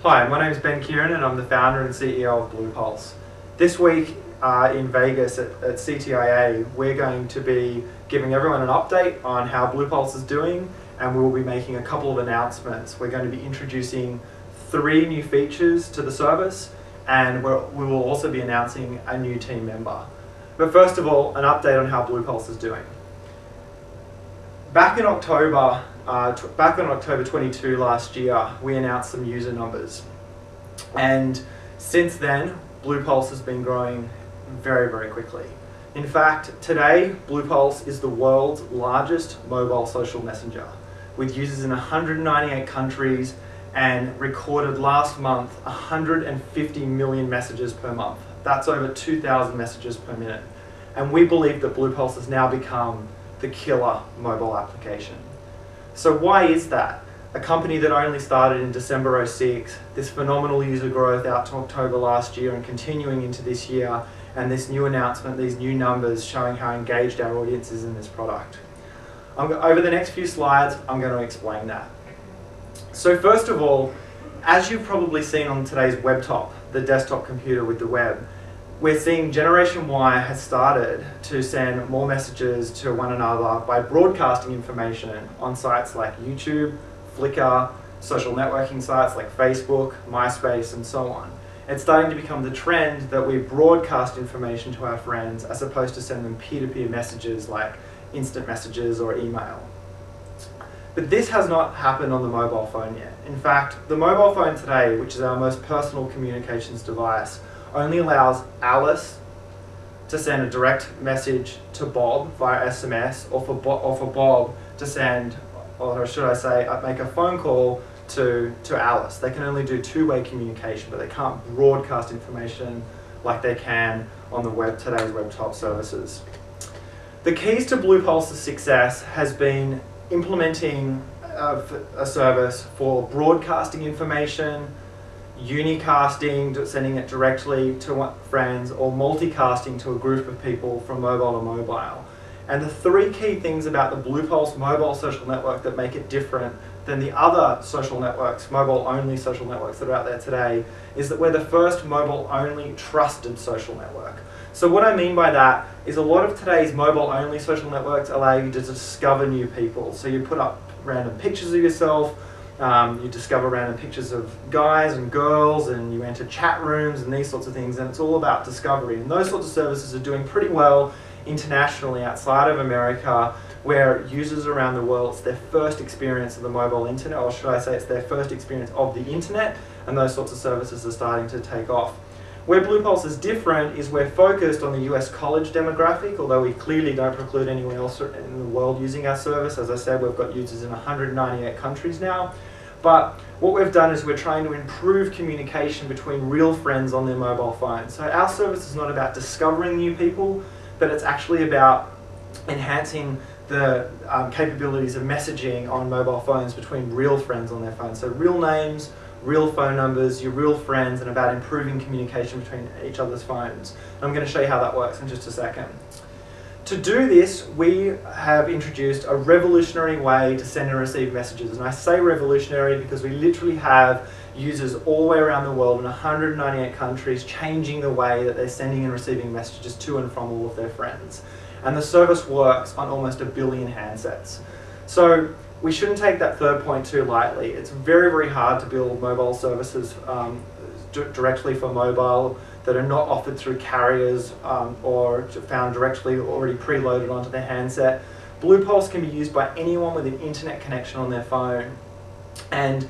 Hi, my name is Keighran and I'm the founder and CEO of Bluepulse. This week in Vegas at CTIA, we're going to be giving everyone an update on how Bluepulse is doing, and we will be making a couple of announcements. We're going to be introducing 3 new features to the service, and we will also be announcing a new team member. But first of all, an update on how Bluepulse is doing. Back in October 22 last year, we announced some user numbers. And since then, Bluepulse has been growing very, very quickly. In fact, today, Bluepulse is the world's largest mobile social messenger, with users in 198 countries and recorded last month 150 million messages per month. That's over 2,000 messages per minute. And we believe that Bluepulse has now become the killer mobile application. So why is that? A company that only started in December 06, this phenomenal user growth out to October last year and continuing into this year, and this new announcement, these new numbers showing how engaged our audience is in this product. Over the next few slides, I'm going to explain that. So first of all, as you've probably seen on today's webtop, the desktop computer with the web, we're seeing Generation Y has started to send more messages to one another by broadcasting information on sites like YouTube, Flickr, social networking sites like Facebook, MySpace, and so on. It's starting to become the trend that we broadcast information to our friends as opposed to send them peer-to-peer messages like instant messages or email. But this has not happened on the mobile phone yet. In fact, the mobile phone today, which is our most personal communications device, only allows Alice to send a direct message to Bob via SMS, or for Bob to send, or should I say, make a phone call to Alice. They can only do two-way communication, but they can't broadcast information like they can on today's web-top services. The keys to Bluepulse's success has been implementing a service for broadcasting information, unicasting, sending it directly to friends, or multicasting to a group of people from mobile to mobile. And the 3 key things about the Bluepulse mobile social network that make it different than the other social networks, mobile-only social networks that are out there today, is that we're the first mobile-only trusted social network. So what I mean by that is a lot of today's mobile-only social networks allow you to discover new people. So you put up random pictures of yourself, you discover random pictures of guys and girls, and you enter chat rooms and these sorts of things, and it's all about discovery. And those sorts of services are doing pretty well internationally outside of America, where users around the world, it's their first experience of the mobile internet, or should I say it's their first experience of the internet, and those sorts of services are starting to take off. Where Bluepulse is different is we're focused on the US college demographic, although we clearly don't preclude anyone else in the world using our service. As I said, we've got users in 198 countries now. But what we've done is we're trying to improve communication between real friends on their mobile phones. So our service is not about discovering new people, but it's actually about enhancing the capabilities of messaging on mobile phones between real friends on their phones. So real names, real phone numbers, your real friends, and about improving communication between each other's phones. And I'm going to show you how that works in just a second. To do this, we have introduced a revolutionary way to send and receive messages. And I say revolutionary because we literally have users all the way around the world in 198 countries changing the way that they're sending and receiving messages to and from all of their friends. And the service works on almost 1 billion handsets. So we shouldn't take that third point too lightly. It's very, very hard to build mobile services directly for mobile that are not offered through carriers or found directly already preloaded onto their handset. Bluepulse can be used by anyone with an internet connection on their phone. And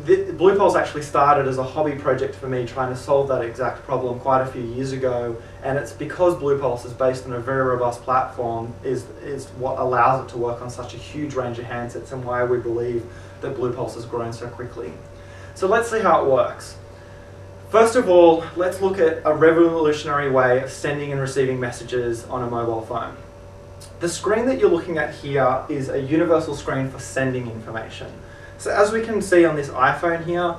Bluepulse actually started as a hobby project for me trying to solve that exact problem quite a few years ago, and it's because Bluepulse is based on a very robust platform is what allows it to work on such a huge range of handsets, and why we believe that Bluepulse has grown so quickly. So let's see how it works. First of all, let's look at a revolutionary way of sending and receiving messages on a mobile phone. The screen that you're looking at here is a universal screen for sending information. So as we can see on this iPhone here,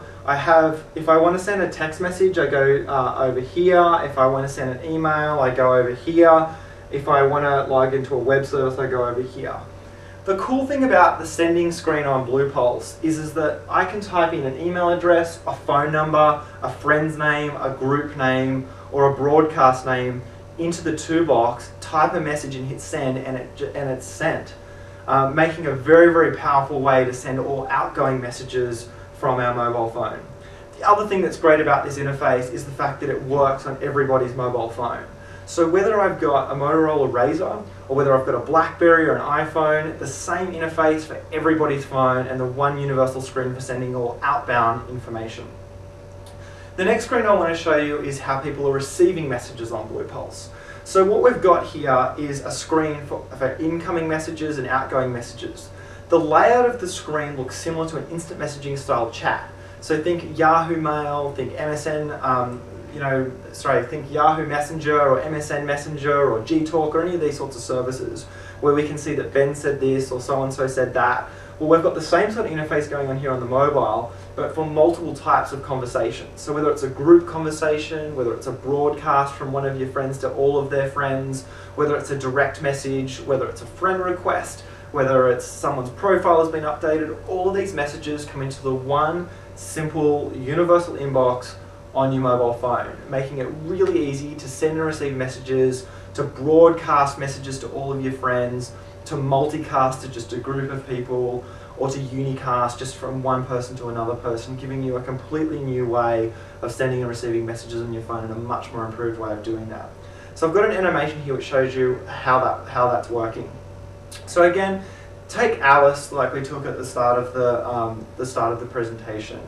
if I want to send a text message, I go over here. If I want to send an email, I go over here. If I want to log into a web service, I go over here. The cool thing about the sending screen on Bluepulse is that I can type in an email address, a phone number, a friend's name, a group name, or a broadcast name into the to box, type a message and hit send, and it's sent. Making a very, very powerful way to send all outgoing messages from our mobile phone. The other thing that's great about this interface is the fact that it works on everybody's mobile phone. So whether I've got a Motorola Razr or whether I've got a BlackBerry or an iPhone, the same interface for everybody's phone and the one universal screen for sending all outbound information. The next screen I want to show you is how people are receiving messages on Bluepulse. So what we've got here is a screen for incoming messages and outgoing messages. The layout of the screen looks similar to an instant messaging style chat. So think Yahoo Mail, think MSN, think Yahoo Messenger or MSN Messenger or Gtalk or any of these sorts of services where we can see that Ben said this or so-and-so said that. Well, we've got the same sort of interface going on here on the mobile, but for multiple types of conversations. So whether it's a group conversation, whether it's a broadcast from one of your friends to all of their friends, whether it's a direct message, whether it's a friend request, whether it's someone's profile has been updated, all of these messages come into the one simple universal inbox on your mobile phone, making it really easy to send and receive messages, to broadcast messages to all of your friends, to multicast to just a group of people, or to unicast just from one person to another person, giving you a completely new way of sending and receiving messages on your phone and a much more improved way of doing that. So I've got an animation here which shows you how that's working. So again, take Alice like we took at the start of the presentation.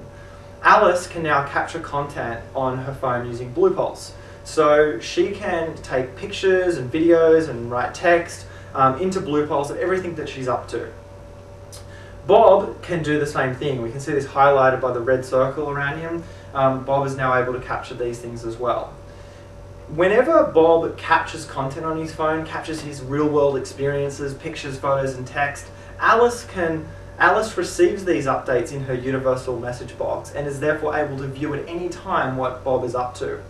Alice can now capture content on her phone using Bluepulse. So she can take pictures and videos and write text into Bluepulse of everything that she's up to. Bob can do the same thing. We can see this highlighted by the red circle around him. Bob is now able to capture these things as well. Whenever Bob captures content on his phone, captures his real-world experiences, pictures, photos and text, Alice receives these updates in her universal message box and is therefore able to view at any time what Bob is up to.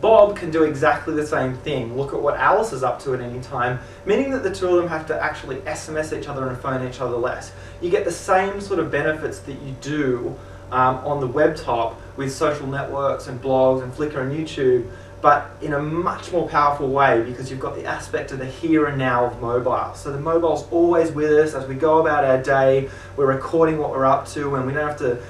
Bob can do exactly the same thing, look at what Alice is up to at any time, meaning that the two of them have to actually SMS each other and phone each other less. You get the same sort of benefits that you do on the web top with social networks and blogs and Flickr and YouTube, but in a much more powerful way because you've got the aspect of the here and now of mobile. So the mobile's always with us as we go about our day. We're recording what we're up to and we don't have to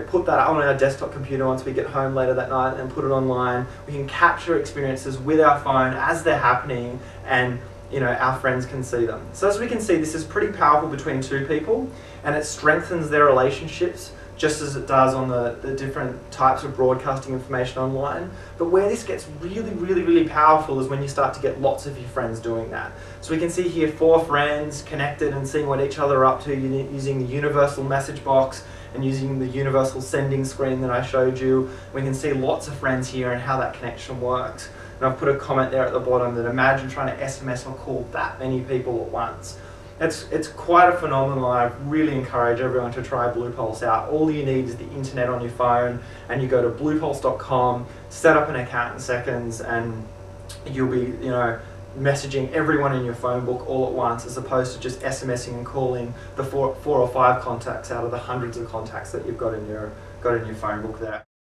put that on our desktop computer once we get home later that night and put it online. We can capture experiences with our phone as they're happening and our friends can see them. So as we can see, this is pretty powerful between two people and it strengthens their relationships just as it does on the different types of broadcasting information online. But where this gets really, really, really powerful is when you start to get lots of your friends doing that. So we can see here 4 friends connected and seeing what each other are up to using the universal message box and using the universal sending screen that I showed you. We can see lots of friends here and how that connection works. And I've put a comment there at the bottom that imagine trying to SMS or call that many people at once. It's quite a phenomenon. I really encourage everyone to try Bluepulse out. All you need is the internet on your phone and you go to bluepulse.com, set up an account in seconds and you'll be messaging everyone in your phone book all at once as opposed to just SMSing and calling the 4 or 5 contacts out of the hundreds of contacts that you've got in your phone book there.